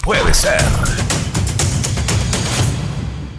puede ser.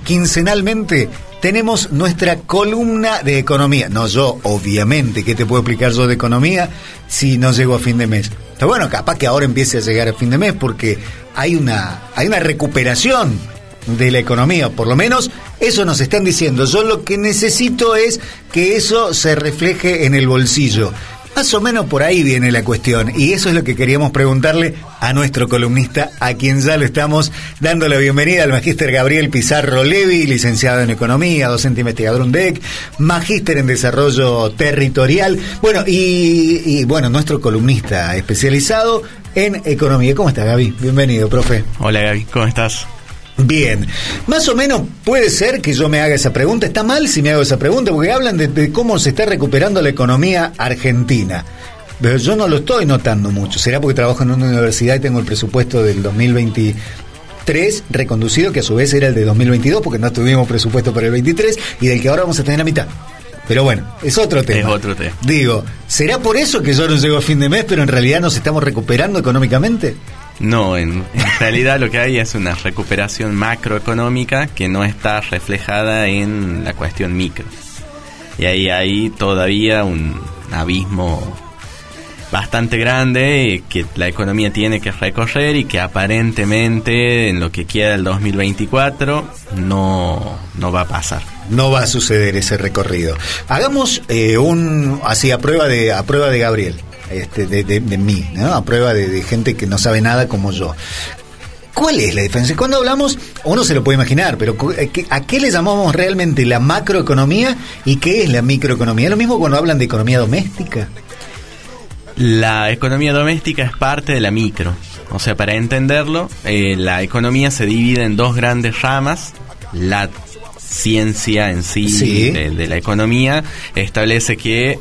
Quincenalmente tenemos nuestra columna de economía. No yo, obviamente, ¿qué te puedo explicar yo de economía si no llego a fin de mes? Pero bueno, capaz que ahora empiece a llegar a fin de mes porque hay una recuperación de la economía, por lo menos eso nos están diciendo. Yo lo que necesito es que eso se refleje en el bolsillo. Más o menos por ahí viene la cuestión, y eso es lo que queríamos preguntarle a nuestro columnista, a quien ya lo estamos dando la bienvenida, al magíster Gabriel Pizarro Levi, licenciado en Economía, docente investigador UNDEC, magíster en Desarrollo Territorial, bueno, y bueno, nuestro columnista especializado en Economía. ¿Cómo estás, Gaby? Bienvenido, profe. Hola, Gaby, ¿cómo estás? Bien, más o menos puede ser que yo me haga esa pregunta. ¿Está mal si me hago esa pregunta? Porque hablan de cómo se está recuperando la economía argentina, pero yo no lo estoy notando mucho. ¿Será porque trabajo en una universidad y tengo el presupuesto del 2023 reconducido, que a su vez era el de 2022, porque no tuvimos presupuesto para el 23, y del que ahora vamos a tener la mitad? Pero bueno, es otro tema. Es otro tema. Digo, ¿será por eso que yo no llego a fin de mes, pero en realidad nos estamos recuperando económicamente? No, en realidad lo que hay es una recuperación macroeconómica que no está reflejada en la cuestión micro. Y ahí hay todavía un abismo bastante grande que la economía tiene que recorrer y que aparentemente en lo que queda del 2024 no va a pasar. No va a suceder ese recorrido. Hagamos así a prueba de Gabriel. De mí, ¿no? A prueba de gente que no sabe nada como yo. ¿Cuál es la diferencia? Cuando hablamos, uno se lo puede imaginar, pero ¿a qué le llamamos realmente la macroeconomía y qué es la microeconomía? ¿Es lo mismo cuando hablan de economía doméstica? La economía doméstica es parte de la micro. O sea, para entenderlo, la economía se divide en dos grandes ramas. La ciencia en sí. De la economía establece que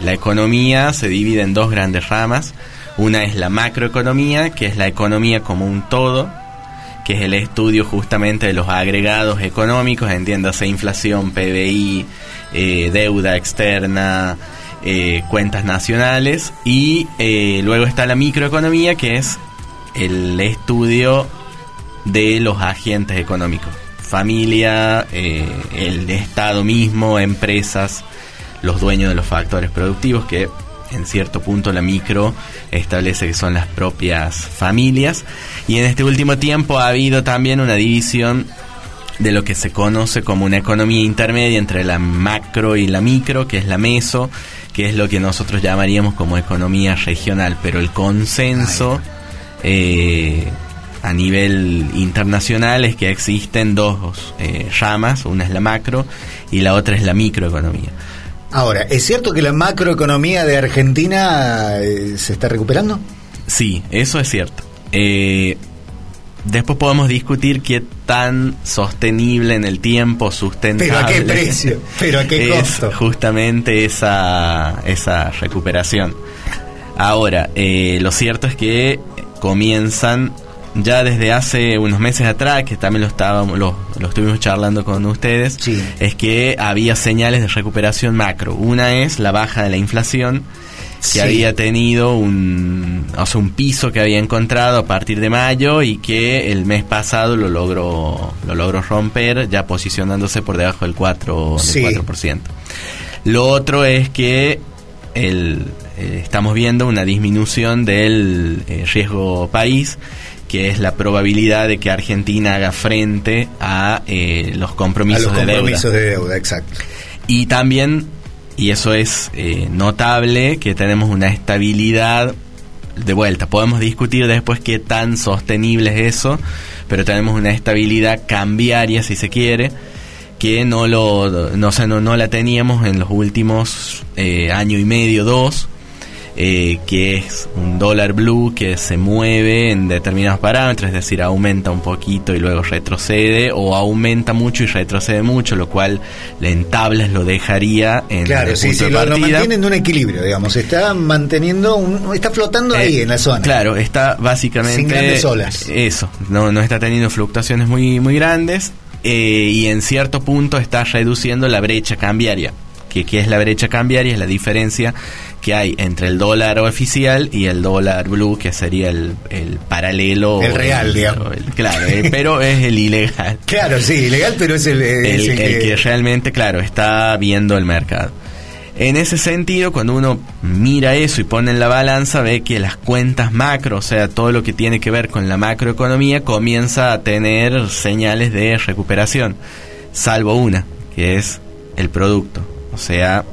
la economía se divide en dos grandes ramas. Una es la macroeconomía, que es la economía como un todo, que es el estudio justamente de los agregados económicos, entiéndase inflación, PBI, deuda externa, cuentas nacionales, y luego está la microeconomía, que es el estudio de los agentes económicos. Familia, el Estado mismo, empresas, los dueños de los factores productivos, que en cierto punto la micro establece que son las propias familias. Y en este último tiempo ha habido también una división de lo que se conoce como una economía intermedia entre la macro y la micro, que es la meso, que es lo que nosotros llamaríamos como economía regional, pero el consenso a nivel internacional es que existen dos ramas, una es la macro y la otra es la microeconomía. Ahora, ¿es cierto que la macroeconomía de Argentina se está recuperando? Sí, eso es cierto. Después podemos discutir qué tan sostenible en el tiempo, sustentable. ¿Pero a qué precio? ¿Pero a qué costo? Es justamente esa recuperación. Ahora, lo cierto es que comienzan ya desde hace unos meses atrás, que también lo estuvimos charlando con ustedes, sí. Es que había señales de recuperación macro. Una es la baja de la inflación, que había tenido un piso que había encontrado a partir de mayo y que el mes pasado lo logró romper, ya posicionándose por debajo del 4%. Lo otro es que estamos viendo una disminución del riesgo país, que es la probabilidad de que Argentina haga frente a los compromisos de deuda. Exacto. Y también, y eso es notable, que tenemos una estabilidad de vuelta. Podemos discutir después qué tan sostenible es eso, pero tenemos una estabilidad cambiaria, si se quiere, que no la teníamos en los últimos año y medio, 2. Que es un dólar blue que se mueve en determinados parámetros, es decir, aumenta un poquito y luego retrocede, o aumenta mucho y retrocede mucho, lo cual en tablas lo dejaría en el punto de partida. Lo mantienen en un equilibrio, digamos, está flotando ahí en la zona. Claro, está básicamente sin grandes olas. Eso, no está teniendo fluctuaciones muy, muy grandes, y en cierto punto está reduciendo la brecha cambiaria, que es la brecha cambiaria, es la diferencia que hay entre el dólar oficial y el dólar blue, que sería el paralelo. El real, digamos. Claro, pero es el ilegal. Claro, sí, ilegal, pero es el que realmente, claro, está viendo el mercado. En ese sentido, cuando uno mira eso y pone en la balanza, ve que las cuentas macro, o sea, todo lo que tiene que ver con la macroeconomía, comienza a tener señales de recuperación, salvo una, que es el producto, o sea,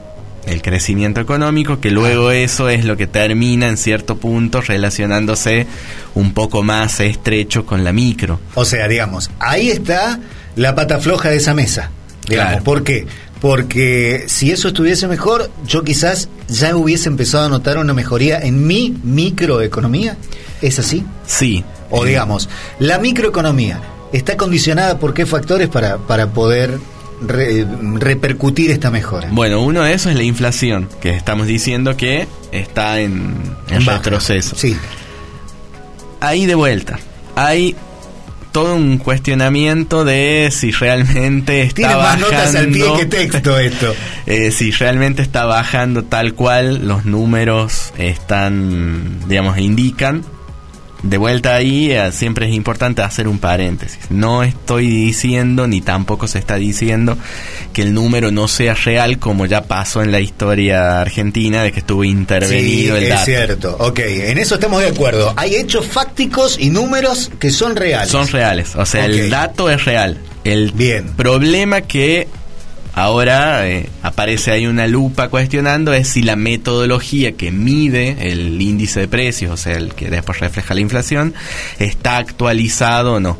el crecimiento económico, que luego eso es lo que termina en cierto punto relacionándose un poco más estrecho con la micro. O sea, digamos, ahí está la pata floja de esa mesa, digamos. Claro. ¿Por qué? Porque si eso estuviese mejor, yo quizás ya hubiese empezado a notar una mejoría en mi microeconomía. ¿Es así? Sí. O digamos, la microeconomía está condicionada por qué factores para poder repercutir esta mejora. Bueno, uno de esos es la inflación, que estamos diciendo que está en retroceso. Sí. Ahí de vuelta, hay todo un cuestionamiento de si realmente está tiene más bajando, notas al pie que texto esto. Si realmente está bajando tal cual los números están, digamos, indican. De vuelta ahí, siempre es importante hacer un paréntesis. No estoy diciendo, ni tampoco se está diciendo, que el número no sea real, como ya pasó en la historia argentina, de que estuvo intervenido el dato. Sí, es cierto. Ok, en eso estamos de acuerdo. Hay hechos fácticos y números que son reales. Son reales, o sea, Okay. El dato es real. El Bien. problema que ahora aparece ahí una lupa cuestionando es si la metodología que mide el índice de precios, o sea, el que después refleja la inflación, está actualizado o no.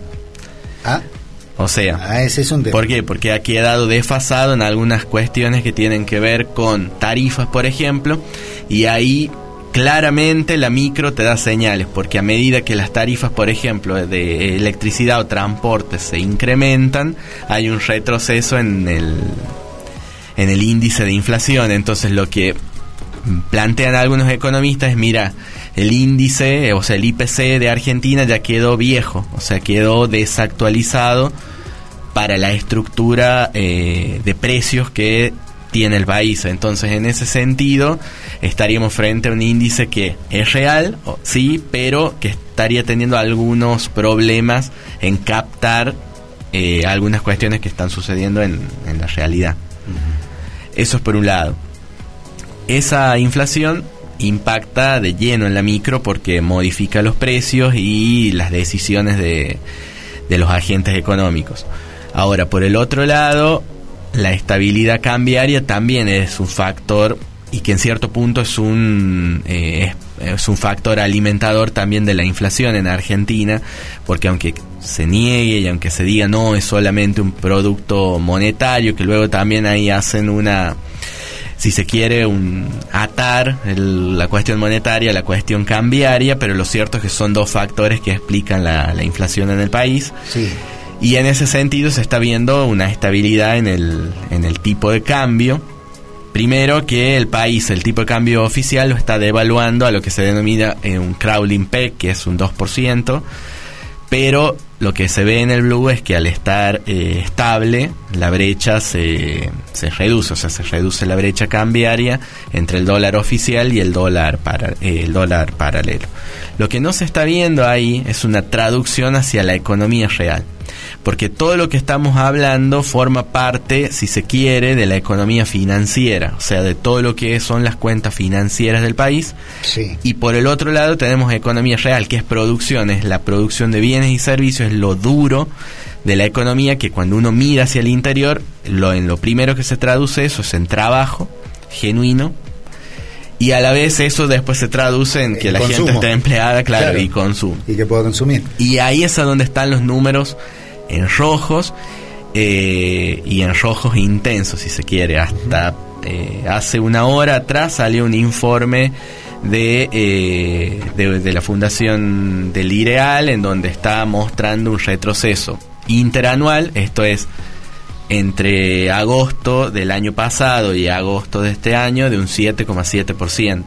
O sea, ese es un tema. ¿Por qué? Porque ha quedado desfasado en algunas cuestiones que tienen que ver con tarifas, por ejemplo, y ahí claramente la micro te da señales, porque a medida que las tarifas, por ejemplo, de electricidad o transporte se incrementan, hay un retroceso en el índice de inflación. Entonces lo que plantean algunos economistas es, mira, el índice, o sea, el IPC de Argentina ya quedó viejo, o sea, quedó desactualizado para la estructura de precios que tiene el país. Entonces, en ese sentido, estaríamos frente a un índice que es real, sí, pero que estaría teniendo algunos problemas en captar algunas cuestiones que están sucediendo en la realidad. Eso es por un lado. Esa inflación impacta de lleno en la micro porque modifica los precios y las decisiones de los agentes económicos. Ahora, por el otro lado, la estabilidad cambiaria también es un factor, y que en cierto punto es un factor alimentador también de la inflación en Argentina, porque aunque se niegue y aunque se diga no, es solamente un producto monetario, que luego también ahí hacen si se quiere, atar la cuestión monetaria a la cuestión cambiaria, pero lo cierto es que son dos factores que explican la inflación en el país. Sí. Y en ese sentido se está viendo una estabilidad en el tipo de cambio. Primero, que el país, el tipo de cambio oficial, lo está devaluando a lo que se denomina un crawling peg, que es un 2%, pero lo que se ve en el blue es que al estar estable, la brecha se reduce, o sea, se reduce la brecha cambiaria entre el dólar oficial y el dólar paralelo. Lo que no se está viendo ahí es una traducción hacia la economía real, porque todo lo que estamos hablando forma parte, si se quiere, de la economía financiera, o sea, de todo lo que son las cuentas financieras del país. Sí. Y por el otro lado tenemos economía real, que es producción, es la producción de bienes y servicios, es lo duro de la economía, que cuando uno mira hacia el interior, en lo primero que se traduce eso es en trabajo genuino, y a la vez eso después se traduce en que la consumo. gente esté empleada, claro, y consume. Y que pueda consumir. Y ahí es a donde están los números en rojos, y en rojos intensos, si se quiere. Hasta hace una hora atrás salió un informe de la Fundación del IREAL, en donde está mostrando un retroceso interanual, esto es, entre agosto del año pasado y agosto de este año, de un 7,7%.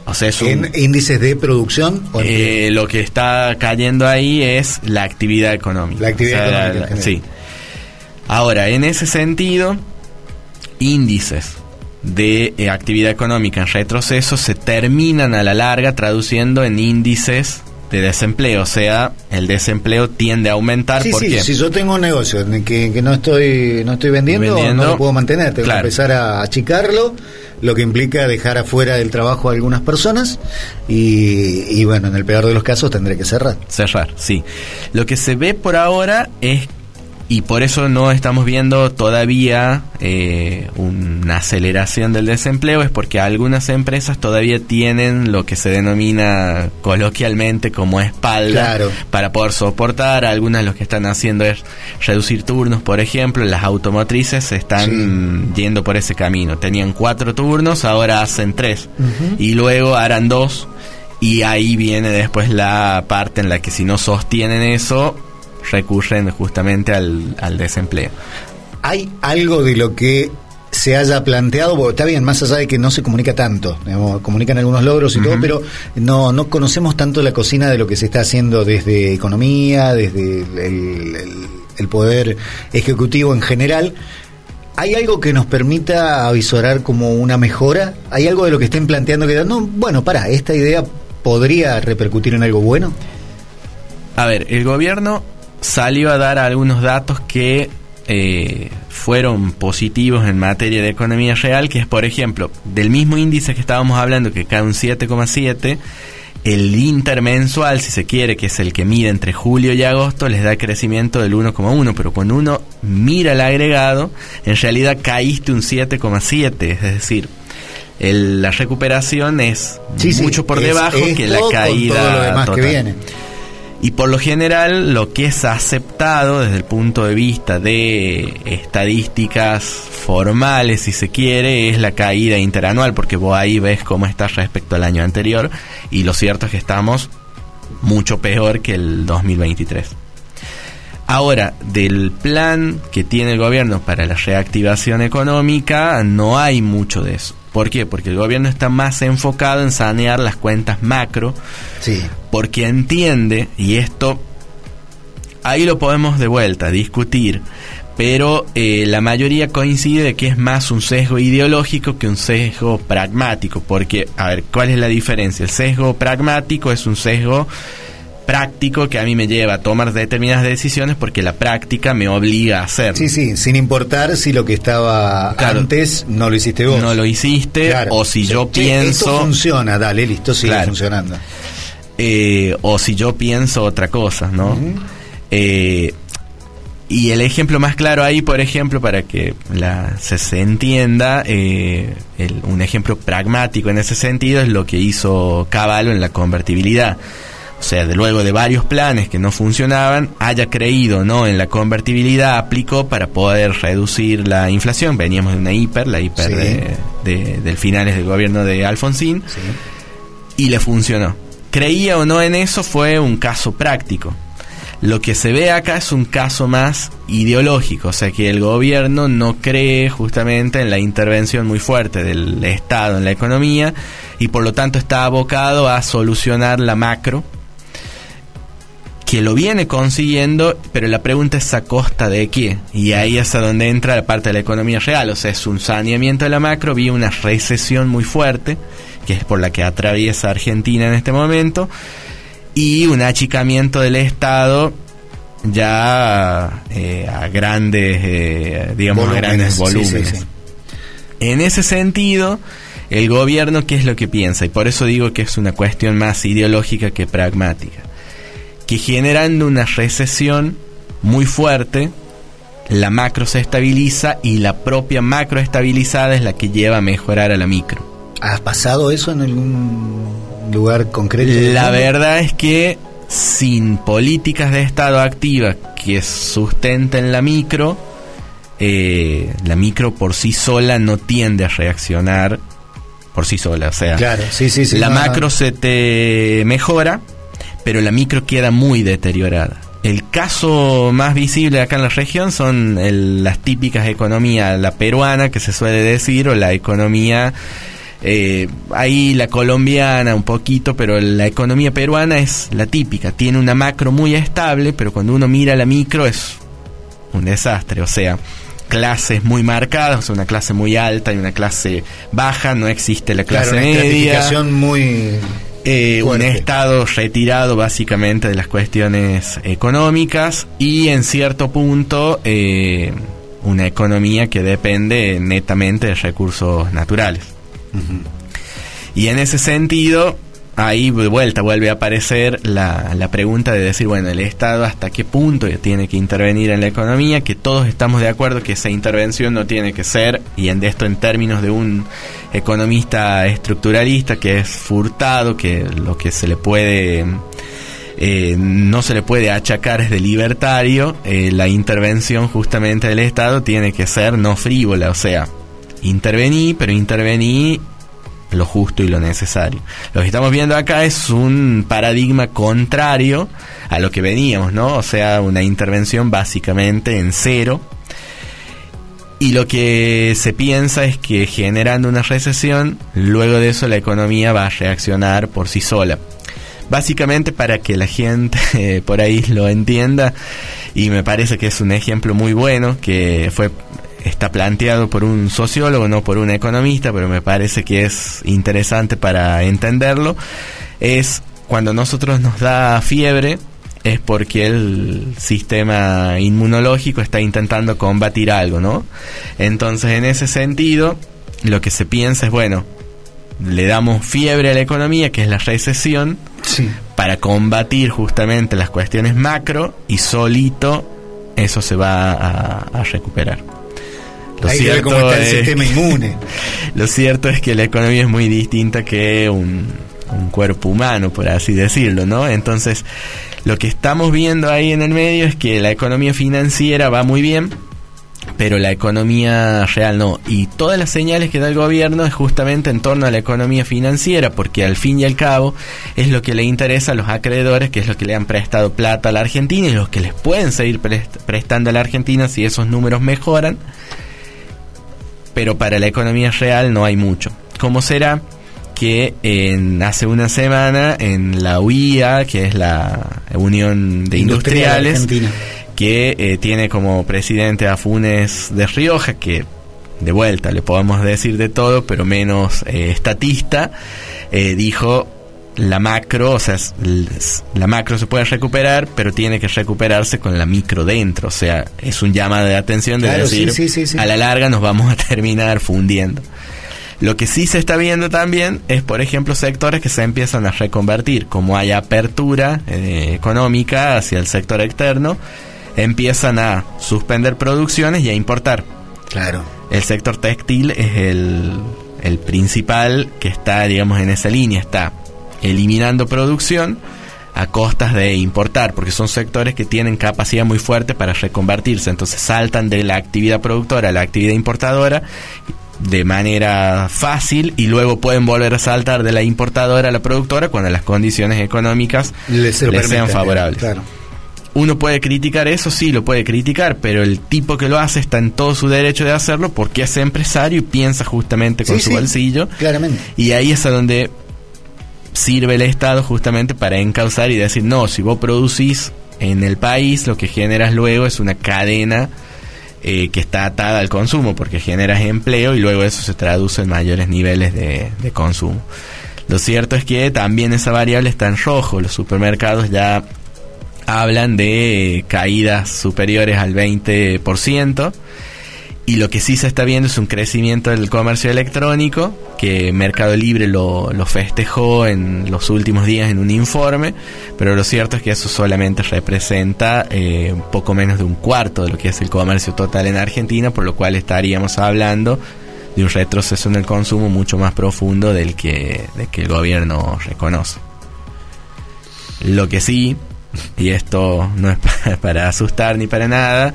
O sea, es ¿En índices de producción? Lo que está cayendo ahí es la actividad económica. La actividad económica. Sí. Ahora, en ese sentido, índices de actividad económica en retroceso se terminan a la larga traduciendo en índices de desempleo, o sea, el desempleo tiende a aumentar. Sí, porque si yo tengo un negocio que no estoy vendiendo, no lo puedo mantener, tengo que empezar a achicarlo, lo que implica dejar afuera del trabajo a algunas personas y bueno, en el peor de los casos tendré que cerrar, sí. Lo que se ve por ahora es, y por eso no estamos viendo todavía una aceleración del desempleo, es porque algunas empresas todavía tienen lo que se denomina coloquialmente como espalda para poder soportar. Algunas lo que están haciendo es reducir turnos, por ejemplo. Las automotrices están yendo por ese camino. Tenían 4 turnos, ahora hacen 3 y luego harán 2, y ahí viene después la parte en la que si no sostienen eso, recurren justamente al desempleo. ¿Hay algo de lo que se haya planteado? Porque está bien, más allá de que no se comunica tanto, digamos, comunican algunos logros y todo, pero no conocemos tanto la cocina de lo que se está haciendo desde economía, desde el poder ejecutivo en general. ¿Hay algo que nos permita avisorar como una mejora? ¿Hay algo de lo que estén planteando que esta idea podría repercutir en algo bueno? A ver, el gobierno salió a dar algunos datos que fueron positivos en materia de economía real, que es, por ejemplo, del mismo índice que estábamos hablando, que cae un 7,7, el intermensual, si se quiere, que es el que mide entre julio y agosto, les da crecimiento del 1,1, pero cuando uno mira el agregado, en realidad caíste un 7,7, es decir, la recuperación es mucho por debajo que la caída todo lo demás total. Que viene. Y por lo general lo que es aceptado desde el punto de vista de estadísticas formales, si se quiere, es la caída interanual, porque vos ahí ves cómo estás respecto al año anterior, y lo cierto es que estamos mucho peor que el 2023. Ahora, del plan que tiene el gobierno para la reactivación económica, no hay mucho de eso. ¿Por qué? Porque el gobierno está más enfocado en sanear las cuentas macro, porque entiende, y esto ahí lo podemos de vuelta discutir, pero la mayoría coincide de que es más un sesgo ideológico que un sesgo pragmático, porque, a ver, ¿cuál es la diferencia? El sesgo pragmático es un sesgo práctico que a mí me lleva a tomar determinadas decisiones porque la práctica me obliga a hacerlo. Sí, sin importar si lo que estaba antes no lo hiciste vos. No lo hiciste, o si yo pienso... Esto funciona, dale, listo, sigue funcionando. O si yo pienso otra cosa, ¿no? Y el ejemplo más claro ahí, por ejemplo, para que se entienda, un ejemplo pragmático en ese sentido es lo que hizo Cavallo en la convertibilidad. O sea, luego de varios planes que no funcionaban, haya creído en la convertibilidad, aplicó para poder reducir la inflación. Veníamos de una la hiper del finales del gobierno de Alfonsín, y le funcionó. Creía o no en eso, fue un caso práctico. Lo que se ve acá es un caso más ideológico, o sea que el gobierno no cree justamente en la intervención muy fuerte del Estado en la economía, y por lo tanto está abocado a solucionar la macro, que lo viene consiguiendo, pero la pregunta es a costa de qué, y ahí es a donde entra la parte de la economía real. O sea, es un saneamiento de la macro, vi una recesión muy fuerte, que es por la que atraviesa Argentina en este momento, y un achicamiento del Estado ya a grandes, grandes volúmenes. En ese sentido, el gobierno, ¿qué es lo que piensa? Y por eso digo que es una cuestión más ideológica que pragmática. Que generando una recesión muy fuerte, la macro se estabiliza, y la propia macro estabilizada es la que lleva a mejorar a la micro. ¿Has pasado eso en algún lugar concreto? La verdad es que sin políticas de Estado activas que sustenten la micro por sí sola no tiende a reaccionar por sí sola. O sea, la macro se te mejora, pero la micro queda muy deteriorada. El caso más visible acá en la región son las típicas economías, la peruana que se suele decir, o la economía, ahí la colombiana un poquito, pero la economía peruana es la típica, tiene una macro muy estable, pero cuando uno mira la micro es un desastre. O sea, clases muy marcadas, o sea, una clase muy alta y una clase baja, no existe la clase una media. estratificación muy un Estado retirado básicamente de las cuestiones económicas y en cierto punto una economía que depende netamente de recursos naturales. Uh-huh. Y en ese sentido, ahí de vuelta vuelve a aparecer la pregunta de decir, bueno, el Estado hasta qué punto tiene que intervenir en la economía, que todos estamos de acuerdo que esa intervención no tiene que ser, y en esto en términos de un economista estructuralista que es Furtado, que lo que se le puede no se le puede achacar es de libertario, la intervención justamente del Estado tiene que ser no frívola, o sea, intervení lo justo y lo necesario. Lo que estamos viendo acá es un paradigma contrario a lo que veníamos, ¿no? O sea, una intervención básicamente en cero. Y lo que se piensa es que generando una recesión, luego de eso la economía va a reaccionar por sí sola. Básicamente, para que la gente por ahí lo entienda, y me parece que es un ejemplo muy bueno, que está planteado por un sociólogo, no por un economista, pero me parece que es interesante para entenderlo, es cuando nosotros nos da fiebre, es porque el sistema inmunológico está intentando combatir algo, ¿no? Entonces, en ese sentido, lo que se piensa es, bueno, le damos fiebre a la economía, que es la recesión, sí, para combatir justamente las cuestiones macro, y solito eso se va a recuperar. Hay que ver cómo está el sistema inmune. Lo cierto es que la economía es muy distinta que un cuerpo humano, por así decirlo, ¿no? Entonces, lo que estamos viendo ahí en el medio es que la economía financiera va muy bien, pero la economía real no. Y todas las señales que da el gobierno es justamente en torno a la economía financiera, porque al fin y al cabo es lo que le interesa a los acreedores, que es lo que le han prestado plata a la Argentina y los que les pueden seguir prestando a la Argentina si esos números mejoran. Pero para la economía real no hay mucho. ¿Cómo será que hace una semana en la UIA, que es la Unión de Industriales, que tiene como presidente a Funes de Rioja, que de vuelta le podemos decir de todo, pero menos estatista, dijo la macro, o sea, la macro se puede recuperar, pero tiene que recuperarse con la micro dentro, o sea, es un llamado de atención de decir, sí. A la larga nos vamos a terminar fundiendo. Lo que sí se está viendo también es, por ejemplo, sectores que se empiezan a reconvertir, como hay apertura económica hacia el sector externo, empiezan a suspender producciones y a importar. Claro. El sector textil es el principal que está, digamos, en esa línea, está eliminando producción a costas de importar, porque son sectores que tienen capacidad muy fuerte para reconvertirse, entonces saltan de la actividad productora a la actividad importadora de manera fácil y luego pueden volver a saltar de la importadora a la productora cuando las condiciones económicas les sean favorables. Claro. Uno puede criticar eso, sí, lo puede criticar, pero el tipo que lo hace está en todo su derecho de hacerlo porque es empresario y piensa justamente con su bolsillo. Claramente. Y ahí es a donde sirve el Estado justamente para encauzar y decir, no, si vos producís en el país, lo que generas luego es una cadena que está atada al consumo, porque generas empleo y luego eso se traduce en mayores niveles de consumo. Lo cierto es que también esa variable está en rojo. Los supermercados ya hablan de caídas superiores al 20%, y lo que sí se está viendo es un crecimiento del comercio electrónico, que Mercado Libre lo festejó en los últimos días en un informe, pero lo cierto es que eso solamente representa un poco menos de un cuarto de lo que es el comercio total en Argentina, por lo cual estaríamos hablando de un retroceso en el consumo mucho más profundo del que el gobierno reconoce. Lo que sí, y esto no es para asustar ni para nada,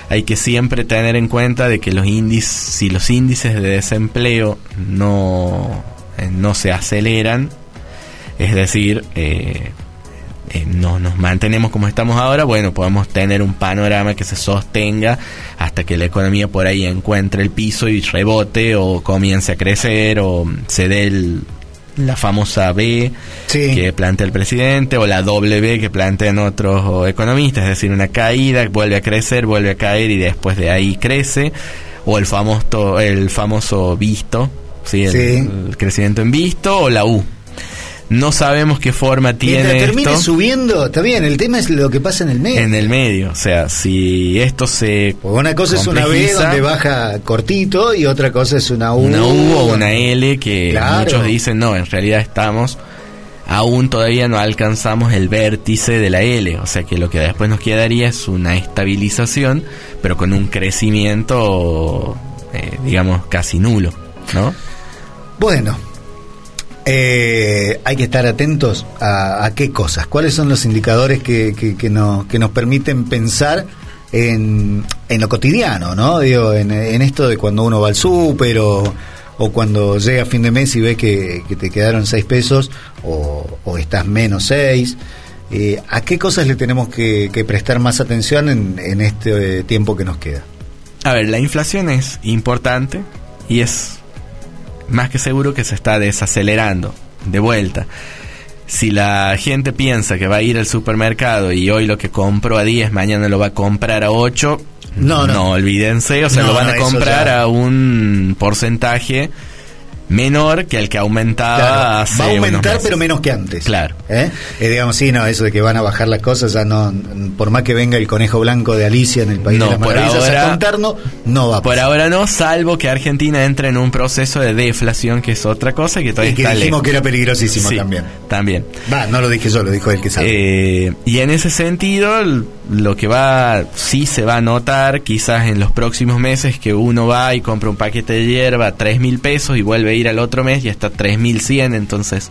hay que siempre tener en cuenta de que si los índices de desempleo no se aceleran, es decir, no nos mantenemos como estamos ahora, bueno, podemos tener un panorama que se sostenga hasta que la economía por ahí encuentre el piso y rebote o comience a crecer o se dé la famosa B que plantea el presidente, o la W que plantean otros economistas, es decir, una caída, vuelve a crecer, vuelve a caer y después de ahí crece, o el famoso visto, el crecimiento en visto, o la U. No sabemos qué forma tiene esto. Mientras termine subiendo, está bien, el tema es lo que pasa en el medio. En el medio, o sea, si esto se porque una cosa es una B donde baja cortito y otra cosa es una U. Una U o una L que muchos dicen, no, en realidad aún todavía no alcanzamos el vértice de la L, o sea que lo que después nos quedaría es una estabilización, pero con un crecimiento, digamos, casi nulo, ¿no? Bueno. Hay que estar atentos a qué cosas, cuáles son los indicadores que nos permiten pensar en lo cotidiano, ¿no? Digo, en esto de cuando uno va al súper o cuando llega a fin de mes y ve que te quedaron 6 pesos o estás menos 6. ¿A qué cosas le tenemos que prestar más atención en este tiempo que nos queda? A ver, la inflación es importante y es más que seguro que se está desacelerando de vuelta. Si la gente piensa que va a ir al supermercado y hoy lo que compró a 10, mañana lo va a comprar a 8, no olvídense, o sea, lo van a comprar a un porcentaje menor que el que aumentaba hace va a aumentar, unos meses. Pero menos que antes. Claro. Digamos, eso de que van a bajar las cosas, ya no, por más que venga el conejo blanco de Alicia en el País de las Maravillas a contarnos, no va a pasar. Por ahora no, salvo que Argentina entre en un proceso de deflación, que es otra cosa que todavía está dijimos lejos. Que era peligrosísimo también. No lo dije yo, lo dijo el que sabe. Y en ese sentido, lo que sí se va a notar quizás en los próximos meses, que uno va y compra un paquete de hierba a 3.000 pesos y vuelve a ir al otro mes y está 3.100, entonces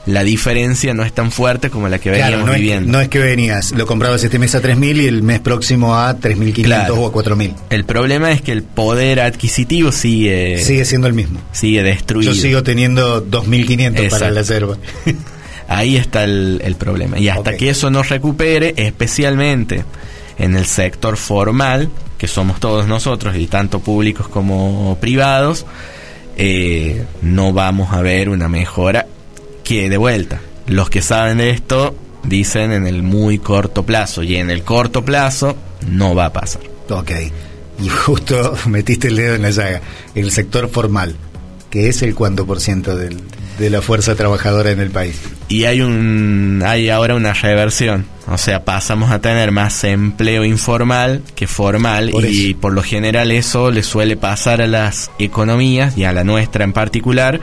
la diferencia no es tan fuerte como la que veníamos viviendo. No es que venías, lo comprabas este mes a 3.000 y el mes próximo a 3.500 o a 4.000. El problema es que el poder adquisitivo sigue siendo el mismo. Sigue destruido. Yo sigo teniendo 2.500 para la yerba. Ahí está el problema. Y hasta que eso no recupere, especialmente en el sector formal, que somos todos nosotros, y tanto públicos como privados, no vamos a ver una mejora, que de vuelta, los que saben de esto dicen en el muy corto plazo, y en el corto plazo no va a pasar. Ok, y justo metiste el dedo en la llaga. El sector formal, que es el cuánto % de la fuerza trabajadora en el país. Y hay ahora una reversión, o sea, pasamos a tener más empleo informal que formal, y por lo general eso le suele pasar a las economías, y a la nuestra en particular,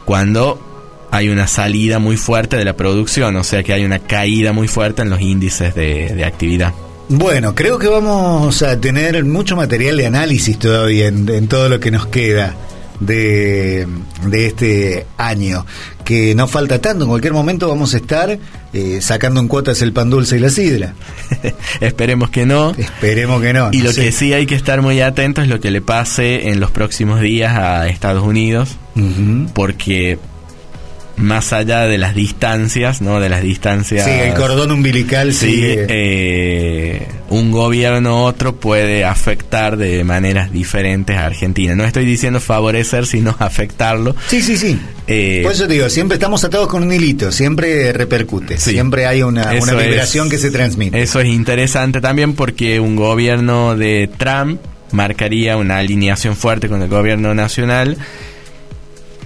cuando hay una salida muy fuerte de la producción, o sea que hay una caída muy fuerte en los índices de actividad. Bueno, creo que vamos a tener mucho material de análisis todavía en todo lo que nos queda de este año, que no falta tanto. En cualquier momento vamos a estar sacando en cuotas el pan dulce y la sidra. Esperemos que no. Y lo que sí hay que estar muy atento es lo que le pase en los próximos días a Estados Unidos, porque más allá de las distancias, ¿no? El cordón umbilical un gobierno u otro puede afectar de maneras diferentes a Argentina. No estoy diciendo favorecer, sino afectarlo. Sí. Por eso te digo, siempre estamos atados con un hilito, siempre repercute, siempre hay una vibración que se transmite. Eso es interesante también, porque un gobierno de Trump marcaría una alineación fuerte con el gobierno nacional.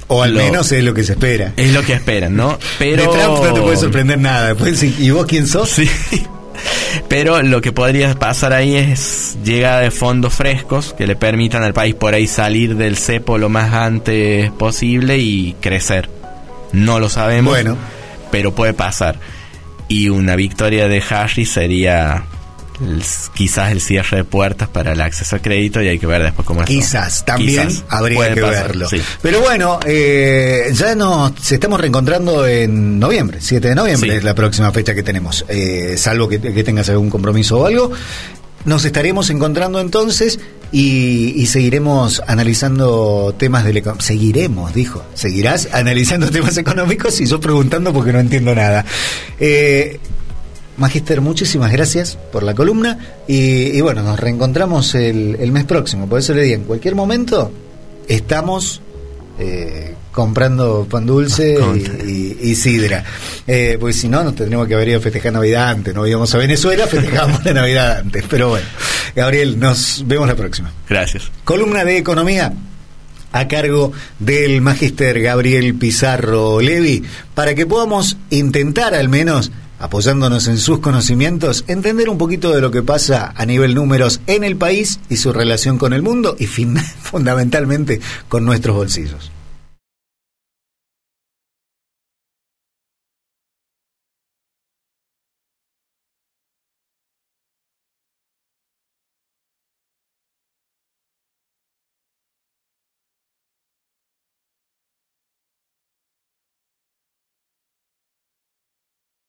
O al menos es lo que se espera. Es lo que esperan, ¿no? Pero de Trump no te puede sorprender nada. Después, ¿y vos quién sos? Sí. Pero lo que podría pasar ahí es llegada de fondos frescos que le permitan al país por ahí salir del cepo lo más antes posible y crecer. No lo sabemos, pero puede pasar. Y una victoria de Harris sería quizás el cierre de puertas para el acceso a crédito, y hay que ver después cómo es. También habría que verlo. Sí. Pero bueno, ya nos estamos reencontrando en noviembre, 7 de noviembre es la próxima fecha que tenemos, salvo que tengas algún compromiso o algo. Nos estaremos encontrando entonces y seguiremos analizando temas del seguirás analizando temas económicos y yo preguntando porque no entiendo nada. Magister, muchísimas gracias por la columna y bueno, nos reencontramos el mes próximo. Por eso le digo, en cualquier momento estamos comprando pan dulce y sidra. Porque si no, nos tendríamos que haber ido a festejar Navidad antes. No íbamos a Venezuela, festejábamos la Navidad antes. Pero bueno, Gabriel, nos vemos la próxima. Gracias. Columna de Economía a cargo del magíster Gabriel Pizarro Levi, para que podamos intentar, al menos apoyándonos en sus conocimientos, entender un poquito de lo que pasa a nivel números en el país y su relación con el mundo y fundamentalmente con nuestros bolsillos.